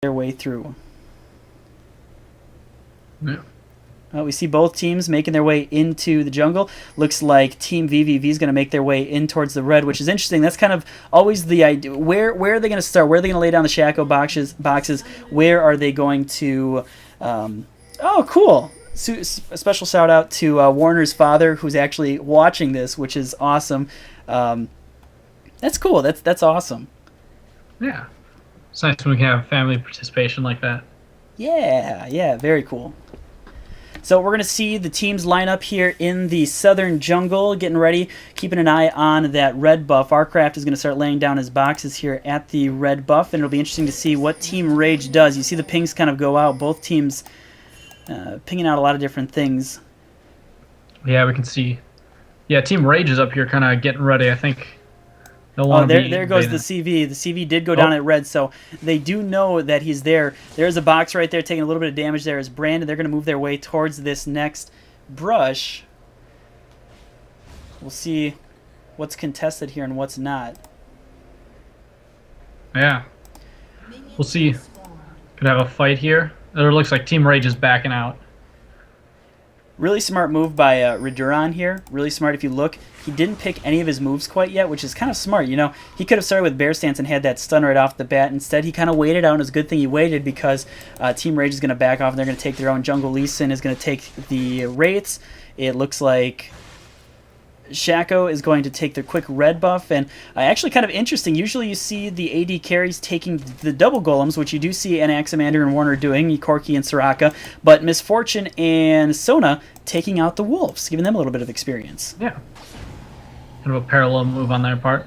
their way through. Yeah. We see both teams making their way into the jungle. Looks like Team vVv is going to make their way in towards the red, which is interesting. That's kind of always the idea. Where are they going to start? Where are they going to lay down the Shaco boxes? Where are they going to... oh, cool. A special shout out to Warner's father, who's actually watching this, which is awesome. That's cool. That's awesome. Yeah. It's nice when we can have family participation like that. Yeah, very cool. So we're going to see the teams line up here in the southern jungle, getting ready, keeping an eye on that red buff. Arcraft is going to start laying down his boxes here at the red buff, and it'll be interesting to see what Team raGe does. You see the pings kind of go out, both teams pinging out a lot of different things. Yeah, we can see. Yeah, Team raGe is up here kind of getting ready, I think. There goes the CV. The CV did go down at red, so they do know that he's there. There's a box right there taking a little bit of damage there as Brandon. They're going to move their way towards this next brush. We'll see what's contested here and what's not. Yeah. We'll see. Could have a fight here. It looks like Team raGe is backing out. Really smart move by Reduran here. Really smart if you look. He didn't pick any of his moves quite yet, which is kind of smart. You know, he could have started with Bear Stance and had that stun right off the bat. Instead, he kind of waited out, and it's a good thing he waited because Team raGe is going to back off, and they're going to take their own jungle. Lee Sin is going to take the Wraiths. It looks like Shaco is going to take the quick red buff, and actually kind of interesting. Usually you see the AD carries taking the double golems, which you do see Anaximander and Warner doing, Corki and Soraka, but Misfortune and Sona taking out the wolves, giving them a little bit of experience. Yeah. Kind of a parallel move on their part.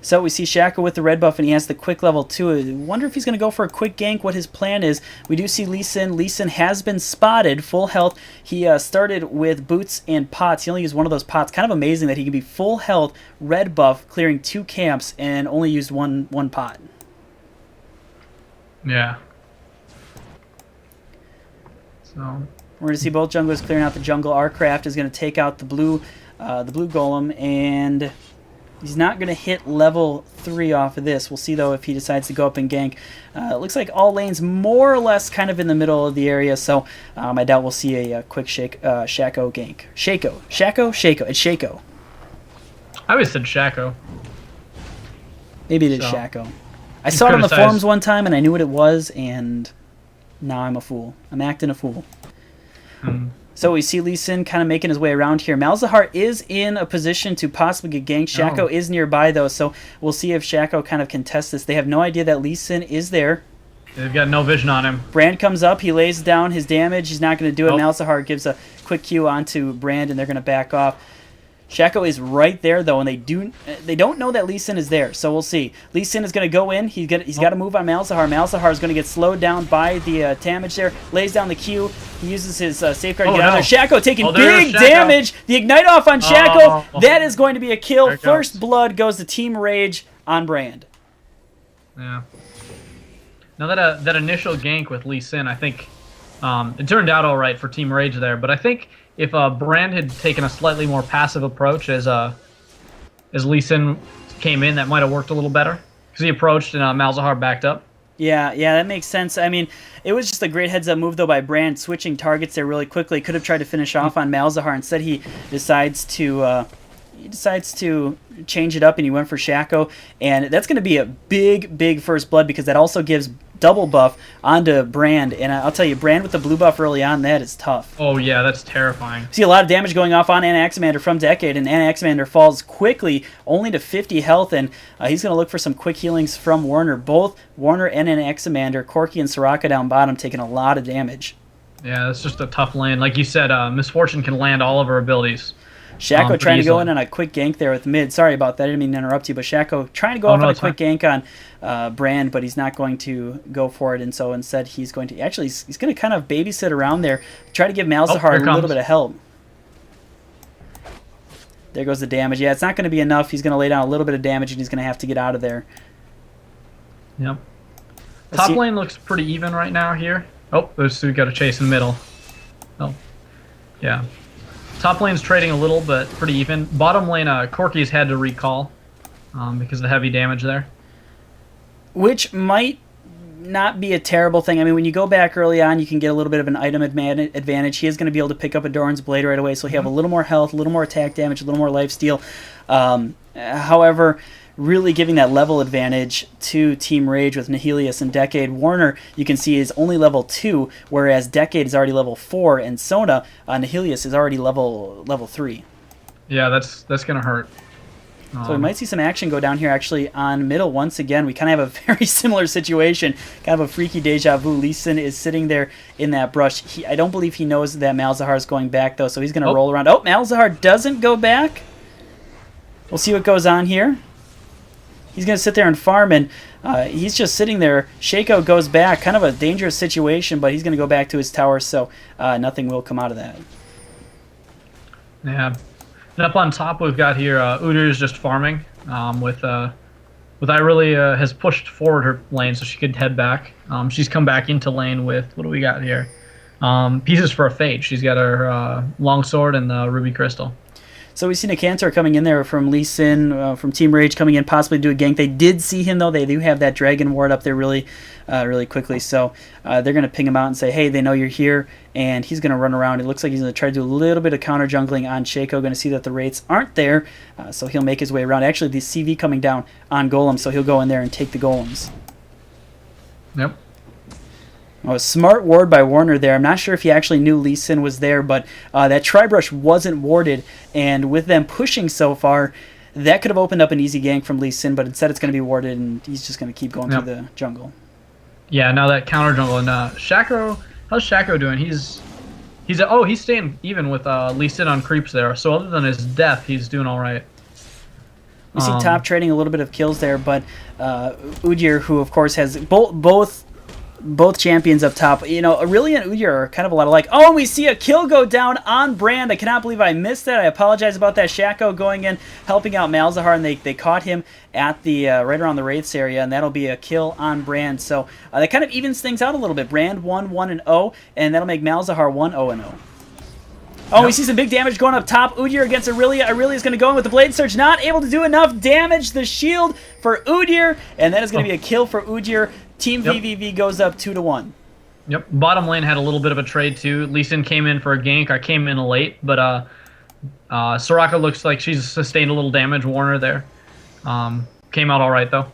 So we see Shaco with the red buff, and he has the quick level 2. I wonder if he's going to go for a quick gank, what his plan is. We do see Lee Sin. Lee Sin has been spotted, full health. He started with boots and pots. He only used one of those pots. Kind of amazing that he can be full health, red buff, clearing 2 camps, and only used one pot. Yeah. So we're going to see both junglers clearing out the jungle. Arcraft is going to take out the blue golem, and he's not going to hit level 3 off of this. We'll see, though, if he decides to go up and gank. It looks like all lanes more or less kind of in the middle of the area, so I doubt we'll see a quick Shaco gank. Shaco. It's Shaco. I always said Shaco. Maybe it is Shaco. I saw it on the forums one time, and I knew what it was, and now I'm a fool. I'm acting a fool. So we see Lee Sin kind of making his way around here. Malzahar is in a position to possibly get ganked. Shaco is nearby, though, so we'll see if Shaco kind of contests this. They have no idea that Lee Sin is there. They've got no vision on him. Brand comes up. He lays down his damage. He's not going to do it. Malzahar gives a quick Q onto Brand, and they're going to back off. Shaco is right there, though, and they don't know that Lee Sin is there, so we'll see. Lee Sin is going to go in. He's got to move on Malzahar. Malzahar is going to get slowed down by the damage there. Lays down the Q. He uses his safeguard to get out there. Shaco taking big damage. The Ignite off on Shaco. That is going to be a kill. First blood goes to Team raGe on Brand. Yeah. Now that initial gank with Lee Sin, I think it turned out all right for Team raGe there, but I think if Brand had taken a slightly more passive approach as Lee Sin came in, that might have worked a little better. Because he approached and Malzahar backed up. Yeah, that makes sense. I mean, it was just a great heads-up move, though, by Brand, switching targets there really quickly. Could have tried to finish off on Malzahar. Instead, he decides to change it up, and he went for Shaco. And that's going to be a big first blood, because that also gives double buff onto Brand, and I'll tell you, Brand with the blue buff early on, that is tough. Oh yeah, that's terrifying. See a lot of damage going off on Anaximander from Decade, and Anaximander falls quickly, only to 50 health, and he's going to look for some quick healings from Warner. Both Warner and Anaximander, Corki and Soraka down bottom, taking a lot of damage. Yeah, that's just a tough lane. Like you said, Misfortune can land all of her abilities. Shaco trying to go in on a quick gank there with mid. Sorry about that. I didn't mean to interrupt you, but Shaco trying to go off on a quick gank on Brand, but he's not going to go for it, and so instead he's going to he's going to kind of babysit around there, try to give Malzahar a little bit of help. There goes the damage. Yeah, it's not going to be enough. He's going to lay down a little bit of damage, and he's going to have to get out of there. Yep. Top lane looks pretty even right now here. Oh, we got a chase in the middle. Oh, yeah. Top lane's trading a little, but pretty even. Bottom lane, Corki's had to recall because of the heavy damage there. Which might not be a terrible thing. I mean, when you go back early on, you can get a little bit of an item advantage. He is going to be able to pick up a Doran's Blade right away, so he'll have a little more health, a little more attack damage, a little more lifesteal. However, really giving that level advantage to Team raGe with Nihilius and Decade. Warner, you can see, is only level 2, whereas Decade is already level 4, and Sona, Nihilius, is already level 3. Yeah, that's going to hurt. So we might see some action go down here actually on middle once again. We kind of have a very similar situation, kind of a freaky deja vu. Lee Sin is sitting there in that brush. I don't believe he knows that Malzahar is going back though, so he's going to roll around. Oh, Malzahar doesn't go back. We'll see what goes on here. He's going to sit there and farm, and he's just sitting there. Shaco goes back, kind of a dangerous situation, but he's going to go back to his tower, so nothing will come out of that. Yeah. And up on top, we've got here Udyr is just farming with Irelia has pushed forward her lane so she could head back. She's come back into lane with, what do we got here? Pieces for a Fate. She's got her longsword and the Ruby Crystal. So we see Nicantor coming in there from Lee Sin, from Team raGe, coming in possibly to do a gank. They did see him, though. They do have that Dragon Ward up there really quickly. So they're going to ping him out and say, hey, they know you're here. And he's going to run around. It looks like he's going to try to do a little bit of counter jungling on Shaco. Going to see that the rates aren't there. So he'll make his way around. Actually, the CV coming down on Golem, so he'll go in there and take the Golems. Yep. Oh, a smart ward by Warner there. I'm not sure if he actually knew Lee Sin was there, but that Tri-Brush wasn't warded, and with them pushing so far, that could have opened up an easy gank from Lee Sin, but instead it's going to be warded, and he's just going to keep going through the jungle. Yeah, now that counter jungle. And Shaco, how's Shaco doing? He's staying even with Lee Sin on creeps there, so other than his death, he's doing all right. We see top trading a little bit of kills there, but Udyr, who of course has both champions up top. You know, Aurelia and Udyr are kind of a lot alike. Oh, and we see a kill go down on Brand. I cannot believe I missed that. I apologize about that. Shaco going in, helping out Malzahar, and they caught him at the right around the Wraiths area, and that'll be a kill on Brand. So that kind of evens things out a little bit. Brand 1-1-0, and that'll make Malzahar 1-0-0. Oh, we see some big damage going up top. Udyr against Aurelia. Aurelia's going to go in with the Blade Surge. Not able to do enough damage. The shield for Udyr, and that is going to be a kill for Udyr. Team vVv goes up 2-1. Yep. Bottom lane had a little bit of a trade too. Lee Sin came in for a gank. I came in late, but Soraka looks like she's sustained a little damage. Warner there. Came out all right though.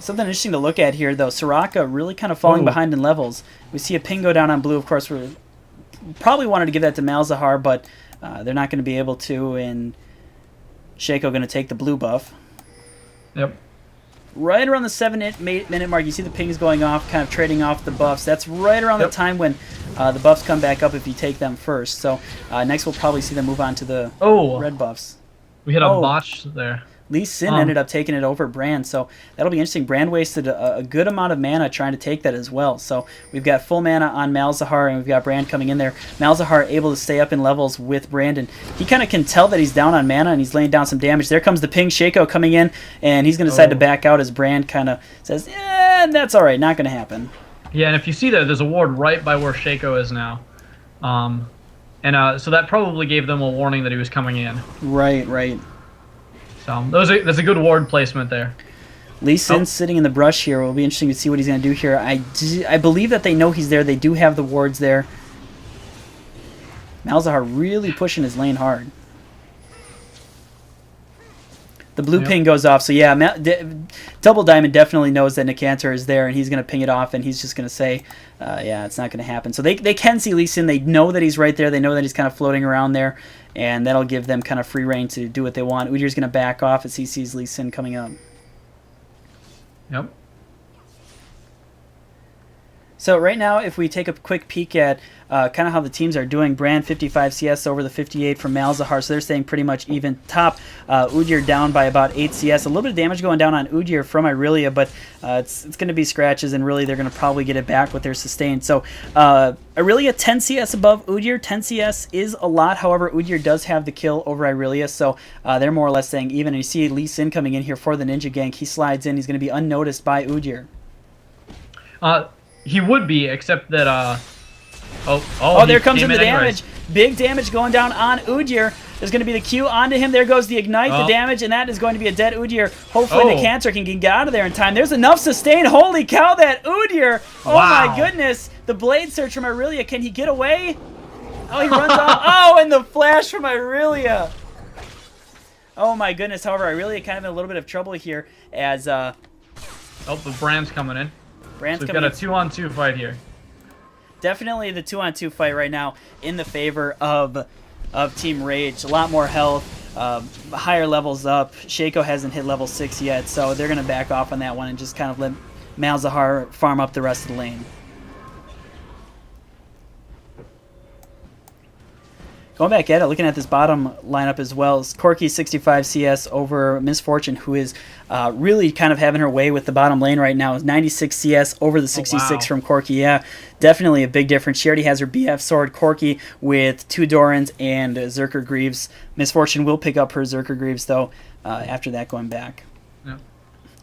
Something interesting to look at here, though. Soraka really kind of falling behind in levels. We see a ping go down on blue. Of course, we probably wanted to give that to Malzahar, but they're not going to be able to, and Shaco going to take the blue buff. Yep. Right around the 7-minute mark, you see the pings going off, kind of trading off the buffs. That's right around the time when the buffs come back up if you take them first. So next we'll probably see them move on to the red buffs. We hit a botch there. Lee Sin ended up taking it over Brand, so that'll be interesting. Brand wasted a good amount of mana trying to take that as well. So we've got full mana on Malzahar, and we've got Brand coming in there. Malzahar able to stay up in levels with Brand, and he kind of can tell that he's down on mana, and he's laying down some damage. There comes the ping, Shaco coming in, and he's going to decide to back out as Brand kind of says, that's all right, not going to happen. Yeah, and if you see there's a ward right by where Shaco is now. So that probably gave them a warning that he was coming in. Right. So that's a good ward placement there. Lee Sin's sitting in the brush here. It will be interesting to see what he's going to do here. I believe that they know he's there. They do have the wards there. Malzahar really pushing his lane hard. The blue ping goes off. So yeah, Double Diamond definitely knows that Nicantor is there, and he's going to ping it off, and he's just going to say, yeah, it's not going to happen. So they can see Lee Sin. They know that he's right there. They know that he's kind of floating around there, and that'll give them kind of free reign to do what they want. Udyr's going to back off as he sees Lee Sin coming up. Yep. So right now, if we take a quick peek at kind of how the teams are doing, Brand 55 CS over the 58 from Malzahar, so they're staying pretty much even. Top, Udyr down by about 8 CS. A little bit of damage going down on Udyr from Irelia, but it's going to be scratches, and really they're going to probably get it back with their sustain. So Irelia 10 CS above Udyr. 10 CS is a lot. However, Udyr does have the kill over Irelia, so they're more or less staying even. And you see Lee Sin coming in here for the ninja gank. He slides in. He's going to be unnoticed by Udyr. He would be, except that there comes in the damage. Big damage going down on Udyr. There's going to be the Q onto him. There goes the Ignite, the damage, and that is going to be a dead Udyr. Hopefully the Cancer can get out of there in time. There's enough sustain. Holy cow, that Udyr. Oh my goodness. The Blade Search from Irelia. Can he get away? Oh, he runs off. Oh, and the flash from Irelia. Oh my goodness. However, Irelia kind of in a little bit of trouble here as... oh, the Brand's coming in. Brand's so we've coming got a 2-on-2 fight here. Definitely the 2-on-2 fight right now in the favor of Team Rage. A lot more health, higher levels up. Shaco hasn't hit level 6 yet, so they're going to back off on that one and just kind of let Malzahar farm up the rest of the lane. Going back at it, looking at this bottom lineup as well, is Corki 65 CS over Misfortune, who is really kind of having her way with the bottom lane right now. Is 96 CS over the 66 from Corki. Yeah, definitely a big difference. She already has her BF sword. Corki with 2 Dorans and Zerker Greaves. Misfortune will pick up her Zerker Greaves though after that going back. Yeah.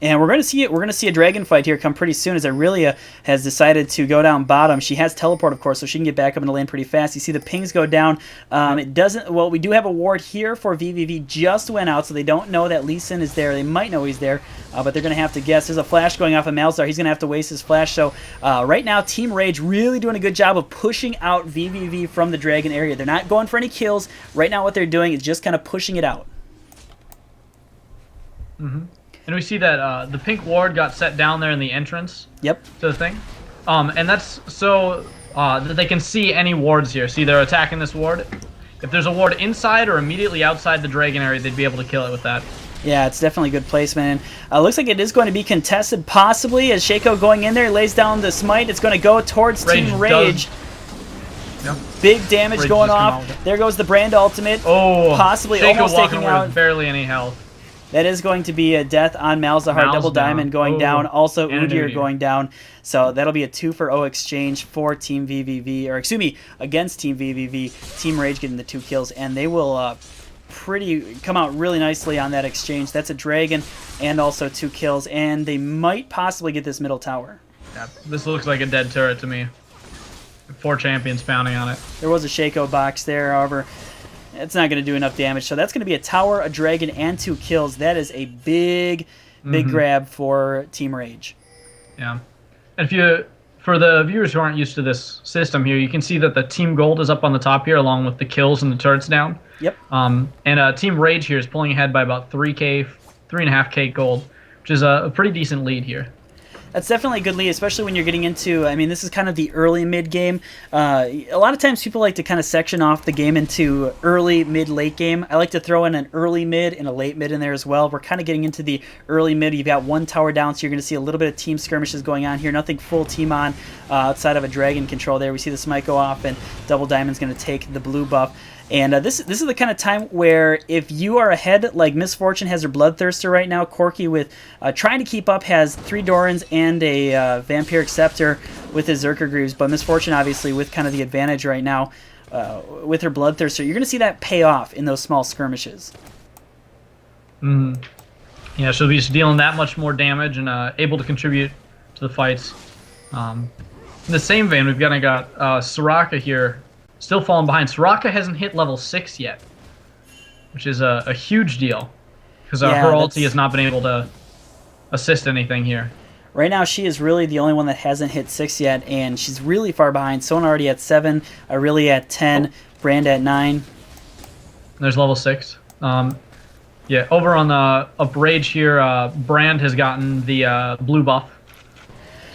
And we're going to see it. We're going to see a dragon fight here come pretty soon as Irelia has decided to go down bottom. She has teleport, of course, so she can get back up into lane pretty fast. You see the pings go down. It doesn't. Well, we do have a ward here for vVv. Just went out, so they don't know that Lee Sin is there. They might know he's there, but they're going to have to guess. There's a flash going off of Malzahar. He's going to have to waste his flash. So right now, Team Rage really doing a good job of pushing out vVv from the dragon area. They're not going for any kills. Right now, what they're doing is just kind of pushing it out. Mm-hmm. And we see that the pink ward got set down there in the entrance. Yep. To the thing. And that's so that they can see any wards here. See, they're attacking this ward. If there's a ward inside or immediately outside the dragon area, they'd be able to kill it with that. Yeah, it's definitely good placement. Looks like it is going to be contested, possibly, as Shaco going in there, lays down the smite. It's going to go towards Team Rage. Yep. Big damage Rage going off. There goes the Brand ultimate. Oh, possibly Shaco almost taking out. With barely any health. That is going to be a death on Malzahar. Double Diamond going down. Also Udyr going down. So that'll be a 2-for-0 exchange for Team vVv, or excuse me, against Team vVv. Team Rage getting the 2 kills, and they will come out really nicely on that exchange. That's a dragon and also 2 kills, and they might possibly get this middle tower. Yeah, this looks like a dead turret to me. 4 champions pounding on it. There was a Shaco box there, however. It's not going to do enough damage. So that's going to be a tower, a dragon, and 2 kills. That is a big grab for Team Rage. Yeah. And for the viewers who aren't used to this system here, you can see that the Team Gold is up on the top here, along with the kills and the turrets down. Yep. And Team Rage here is pulling ahead by about 3.5k gold, which is a pretty decent lead here. That's definitely a good lead, especially when you're getting into, I mean, this is kind of the early mid game. A lot of times people like to kind of section off the game into early, mid, late game. I like to throw in an early mid and a late mid in there as well. We're kind of getting into the early mid. You've got 1 tower down, so you're going to see a little bit of team skirmishes going on here. Nothing full team on outside of a dragon control there. We see the smite go off, and Double Diamond's going to take the blue buff. And this is the kind of time where if you are ahead, like Misfortune has her Bloodthirster right now, Corki with trying to keep up has 3 Dorans and a Vampiric Scepter with his Zerker Greaves, but Misfortune obviously with kind of the advantage right now with her Bloodthirster. You're going to see that pay off in those small skirmishes. Yeah, she'll be dealing that much more damage and able to contribute to the fights. In the same vein, we've got Soraka here. Still falling behind. Soraka hasn't hit level 6 yet, which is a huge deal because her ulti has not been able to assist anything here. Right now, she is really the only one that hasn't hit 6 yet, and she's really far behind. Someone already at 7, Irelia at 10, Brand at 9. There's level 6. Yeah, over on the Rage here, Brand has gotten the blue buff.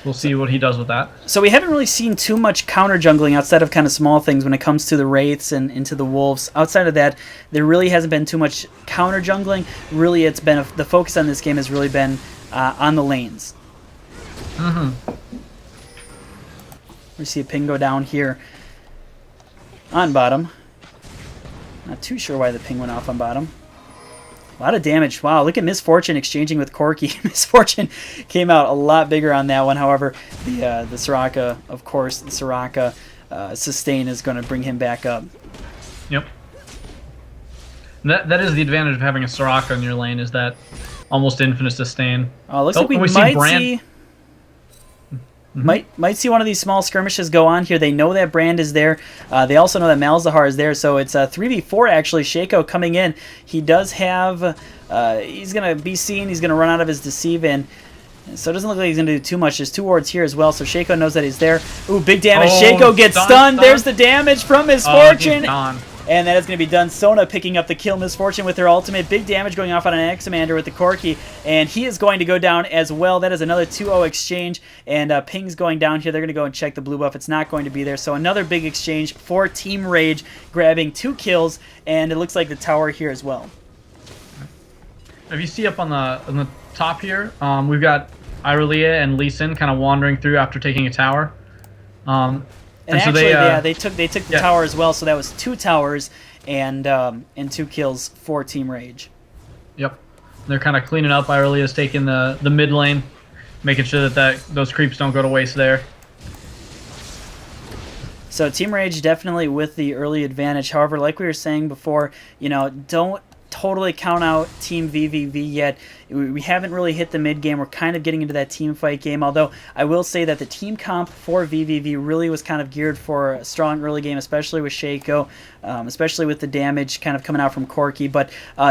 We'll see what he does with that. So we haven't really seen too much counter jungling outside of kind of small things when it comes to the Wraiths and into the Wolves. Outside of that, there really hasn't been too much counter jungling. Really, it's been the focus on this game has really been on the lanes. We see a ping go down here on bottom. Not too sure why the ping went off on bottom. A lot of damage. Wow, look at Misfortune exchanging with Corki. Misfortune came out a lot bigger on that one. However, the Soraka, of course, the Soraka sustain is going to bring him back up. Yep. That is the advantage of having a Soraka in your lane, is that almost infinite sustain. Looks like we might see... Might see one of these small skirmishes go on here. They know that Brand is there. They also know that Malzahar is there. So it's a 3v4 actually. Shaco coming in. He does have... he's going to be seen. He's going to run out of his Deceive in. So it doesn't look like he's going to do too much. There's 2 wards here as well. So Shaco knows that he's there. Ooh, big damage. Shaco gets stunned. There's the damage from Misfortune. And that is going to be done. Sona picking up the kill. Misfortune with her ultimate. Big damage going off on an X-Commander with the Corki. And he is going to go down as well. That is another 2-0 exchange. And Ping's going down here. They're going to go and check the blue buff. It's not going to be there. So another big exchange for Team raGe, grabbing 2 kills. And it looks like the tower here as well. If you see up on the top here, we've got Irelia and Lee Sin kind of wandering through after taking a tower. And actually, they took the tower as well, so that was 2 towers and 2 kills for Team raGe. Yep, they're kind of cleaning up. Irelia's taking the mid lane, making sure that those creeps don't go to waste there. So Team raGe definitely with the early advantage. However, like we were saying before, don't totally count out Team vVv yet. We haven't really hit the mid game. We're kind of getting into that team fight game, although I will say that the team comp for vVv really was kind of geared for a strong early game, especially with Shaco, especially with the damage kind of coming out from Corki. But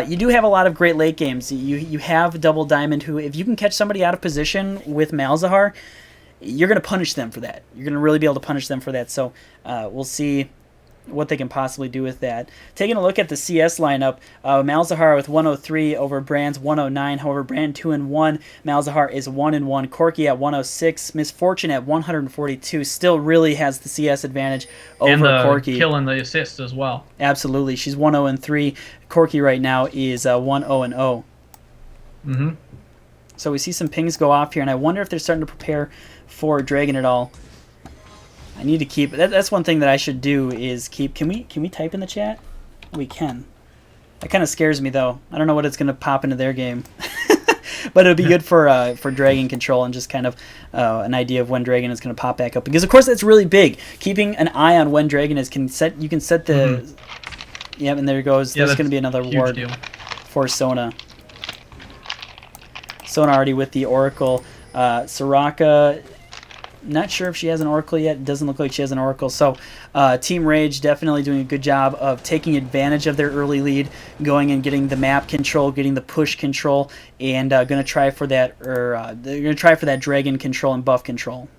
you do have a lot of great late games. You have Double Diamond, who, if you can catch somebody out of position with Malzahar, you're going to punish them for that. You're going to really be able to punish them for that. So we'll see what they can possibly do with that. Taking a look at the CS lineup, Malzahar with 103 over Brand's 109. However, Brand 2-1, Malzahar is 1-1. Corki at 106, Misfortune at 142. Still really has the CS advantage over Corki. And kill and the assist as well. Absolutely, she's 1-0-3. Corki right now is 1-0-0. So we see some pings go off here, and I wonder if they're starting to prepare for Dragon at all. I need to keep... That's one thing that I should do is keep... Can we type in the chat? We can. That kind of scares me, though. I don't know what it's going to pop into their game. But it'll be good for Dragon control and just kind of an idea of when Dragon is going to pop back up. Because, of course, that's really big. Keeping an eye on when Dragon is... You can set the... Yep, and there it goes. There's going to be another ward for Sona. Sona already with the Oracle. Soraka... Not sure if she has an Oracle yet. It doesn't look like she has an Oracle. So Team raGe definitely doing a good job of taking advantage of their early lead, going and getting the map control, getting the push control, and going to try for that, they're going to try for that Dragon control and buff control.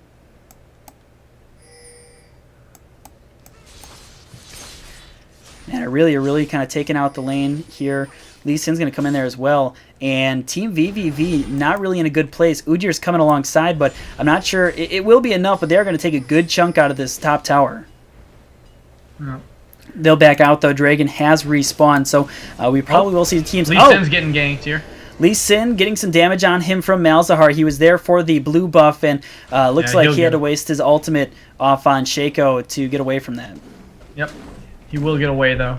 Man, really kind of taking out the lane here. Lee Sin's going to come in there as well. And Team vVv not really in a good place. Ujir's coming alongside, but I'm not sure. It will be enough, but they're going to take a good chunk out of this top tower. Yeah. They'll back out, though. Dragon has respawned, so we probably will see the teams. Lee Sin's getting ganked here. Lee Sin getting some damage on him from Malzahar. He was there for the blue buff, and looks like he had to waste his ultimate off on Shaco to get away from that. Yep. He will get away, though.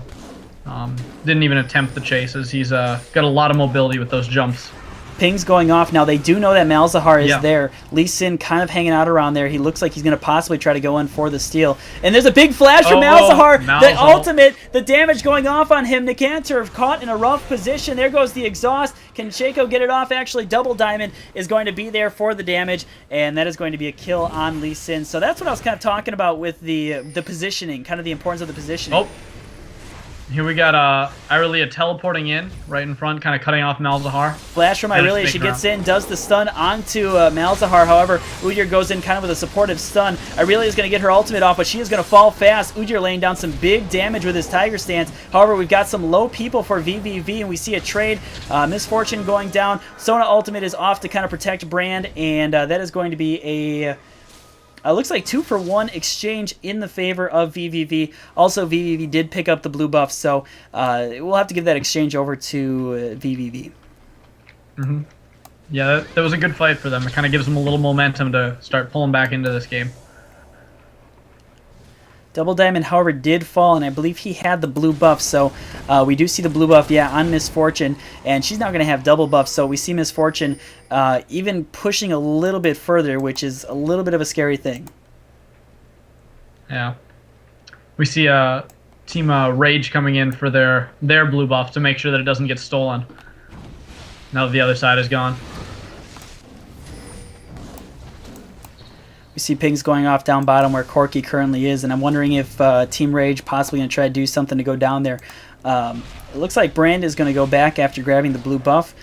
Didn't even attempt the chases. He's got a lot of mobility with those jumps. Ping's going off. Now, they do know that Malzahar is there. Lee Sin kind of hanging out around there. He looks like he's going to possibly try to go in for the steal. And there's a big flash from Malzahar. The ultimate, the damage going off on him. Nicantor caught in a rough position. There goes the exhaust. Can Shaco get it off? Actually, Double Diamond is going to be there for the damage, and that is going to be a kill on Lee Sin. So that's what I was kind of talking about with the positioning, kind of the importance of the positioning. Here we got Irelia teleporting in right in front, kind of cutting off Malzahar. Flash from Irelia. She gets in, does the stun onto Malzahar. However, Ujir goes in kind of with a supportive stun. Irelia is going to get her ultimate off, but she is going to fall fast. Ujir laying down some big damage with his Tiger Stance. However, we've got some low people for vVv, and we see a trade. Misfortune going down. Sona ultimate is off to kind of protect Brand, and that is going to be a... looks like 2-for-1 exchange in the favor of vVv. Also, vVv did pick up the blue buff, so we'll have to give that exchange over to vVv. Yeah, that was a good fight for them. It kind of gives them a little momentum to start pulling back into this game. Double Diamond, however, did fall, and I believe he had the blue buff, so we do see the blue buff, on Misfortune, and she's now going to have double buff, so we see Misfortune even pushing a little bit further, which is a little bit of a scary thing. Yeah. We see Team raGe coming in for their blue buff to make sure that it doesn't get stolen, now that the other side is gone. We see pings going off down bottom where Corky currently is, and I'm wondering if Team raGe possibly going to try to do something to go down there. It looks like Brand is going to go back after grabbing the blue buff.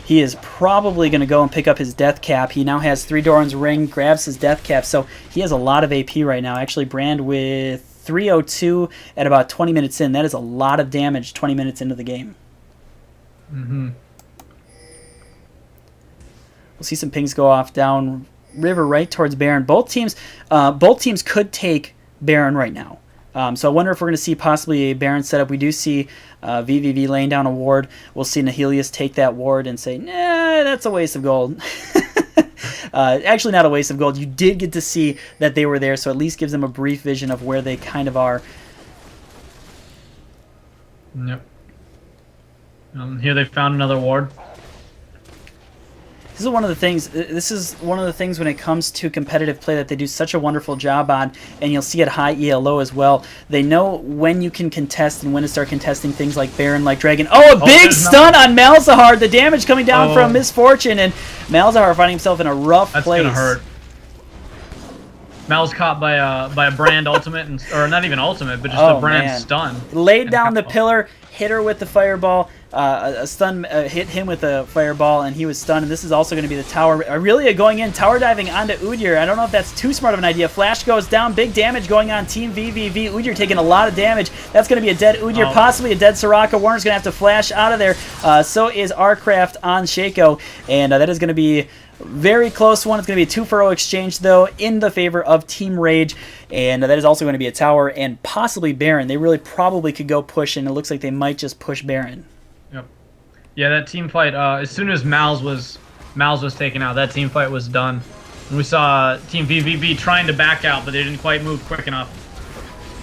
He is probably going to go and pick up his death cap. He now has 3 Doran's ring, grabs his death cap, so he has a lot of AP right now. Actually, Brand with 302 at about 20 minutes in. That is a lot of damage 20 minutes into the game. Mm-hmm. We'll see some pings go off down river right towards Baron. Both teams could take Baron right now. So I wonder if we're going to see possibly a Baron setup. We do see vVv laying down a ward. We'll see Nihilius take that ward and say, nah, that's a waste of gold. Actually, not a waste of gold. You did get to see that they were there, so at least gives them a brief vision of where they kind of are. Yep. Here they found another ward. This is one of the things. This is one of the things when it comes to competitive play that they do such a wonderful job on, and you'll see at high ELO as well. They know when you can contest and when to start contesting things like Baron, like Dragon. Oh, a big stun on Malzahar. The damage coming down from Misfortune, and Malzahar finding himself in a rough place. That's gonna hurt. Mal's caught by a Brand ultimate, or not even ultimate, but just a Brand stun. Laid down the pillar, hit her with the fireball. A stun hit him with a fireball, and he was stunned. And this is also going to be the tower. Aurelia going in, tower diving onto Udyr. I don't know if that's too smart of an idea. Flash goes down, big damage going on Team vVv. Udyr taking a lot of damage. That's going to be a dead Udyr, possibly a dead Soraka. Warner's going to have to flash out of there. So is Arcraft on Shaco, and that is going to be very close one. It's going to be a 2-for-0 exchange, though, in the favor of Team raGe, and that is also going to be a tower and possibly Baron. They really probably could go push, and it looks like they might just push Baron. Yep. Yeah, that team fight. As soon as Mal's was taken out, that team fight was done. And we saw Team vVv trying to back out, but they didn't quite move quick enough.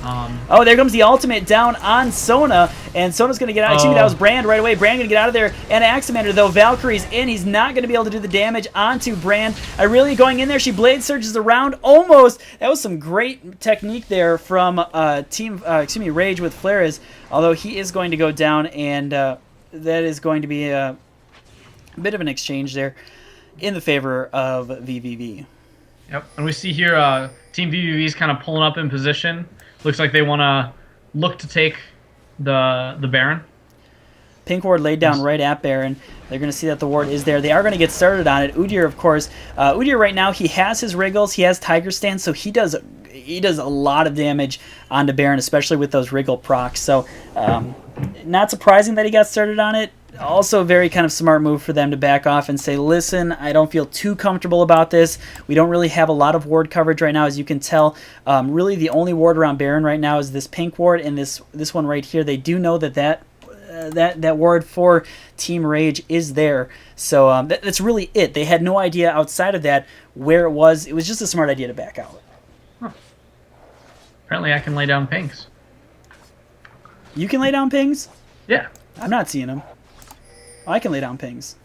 Oh, there comes the ultimate down on Sona, and Sona's going to get out. Excuse me, that was Brand right away. Brand going to get out of there, and Axamander, though. Valkyrie's in. He's not going to be able to do the damage onto Brand. Aurelia going in there. She blade surges around. Almost. That was some great technique there from raGe with Flares, although he is going to go down, and that is going to be a bit of an exchange there in the favor of vVv. Yep, and we see here Team vVv is kind of pulling up in position. Looks like they want to look to take the Baron. Pink ward laid down right at Baron. They're going to see that the ward is there. They are going to get started on it. Udyr, of course. Udyr right now, he has his Wriggles. He has Tiger Stance, so he does a lot of damage onto Baron, especially with those Wriggle procs. So not surprising that he got started on it. Also, very kind of smart move for them to back off and say, listen, I don't feel too comfortable about this. We don't really have a lot of ward coverage right now, as you can tell. Really, the only ward around Baron right now is this pink ward and this one right here. They do know that ward for Team raGe is there. So that's really it. They had no idea outside of that where it was. It was just a smart idea to back out. Huh. Apparently, I can lay down pings. You can lay down pings? Yeah. I'm not seeing them. Oh, I can lay down pings.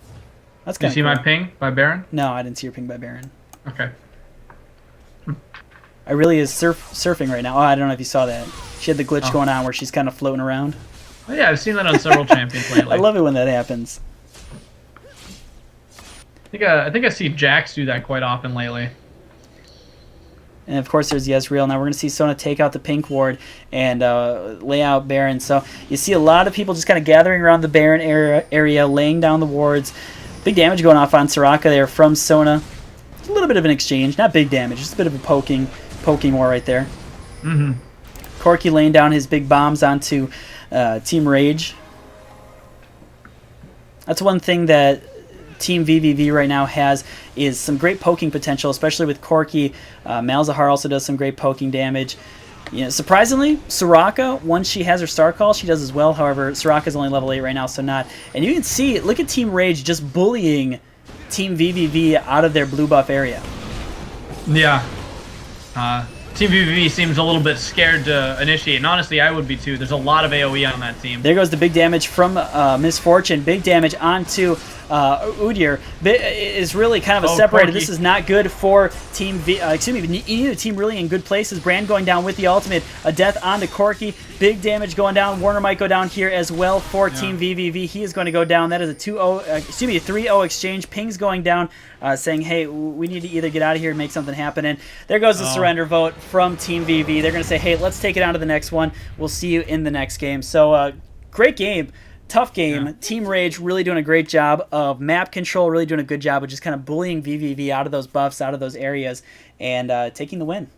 That's kind of cool. You see cool. my ping by Baron? No, I didn't see your ping by Baron. Okay. Aurelia is surfing right now. Oh, I don't know if you saw that. She had the glitch going on where she's kind of floating around. Oh, yeah, I've seen that on several champions lately. I love it when that happens. I think I see Jax do that quite often lately. And of course, there's Yezreel. Now we're going to see Sona take out the pink ward and lay out Baron. So you see a lot of people just kind of gathering around the Baron area, laying down the wards. Big damage going off on Soraka there from Sona. A little bit of an exchange, not big damage, just a bit of a poking war right there. Mm-hmm. Corky laying down his big bombs onto Team raGe. That's one thing that Team vVv right now has is some great poking potential, especially with Corky. Malzahar also does some great poking damage. You know, surprisingly, Soraka, once she has her star call, she does as well. However, Soraka's only level 8 right now, so not. And you can see, look at Team raGe just bullying Team vVv out of their blue buff area. Yeah. Team vVv seems a little bit scared to initiate, and honestly, I would be too. There's a lot of AoE on that team. There goes the big damage from Misfortune. Big damage onto Udyr is really kind of a separated. This is not good for Team V. You need a team really in good places. Brand going down with the ultimate. A death onto Corki. Big damage going down. Warner might go down here as well for Team vVv. He is going to go down. That is a 3-0 exchange. Ping's going down, saying, hey, we need to either get out of here and make something happen. And there goes the surrender vote from Team vV. They're going to say, hey, let's take it on to the next one. We'll see you in the next game. So, great game. Tough game. Team raGe really doing a great job of map control, really doing a good job of just kind of bullying vVv out of those buffs, out of those areas, and taking the win.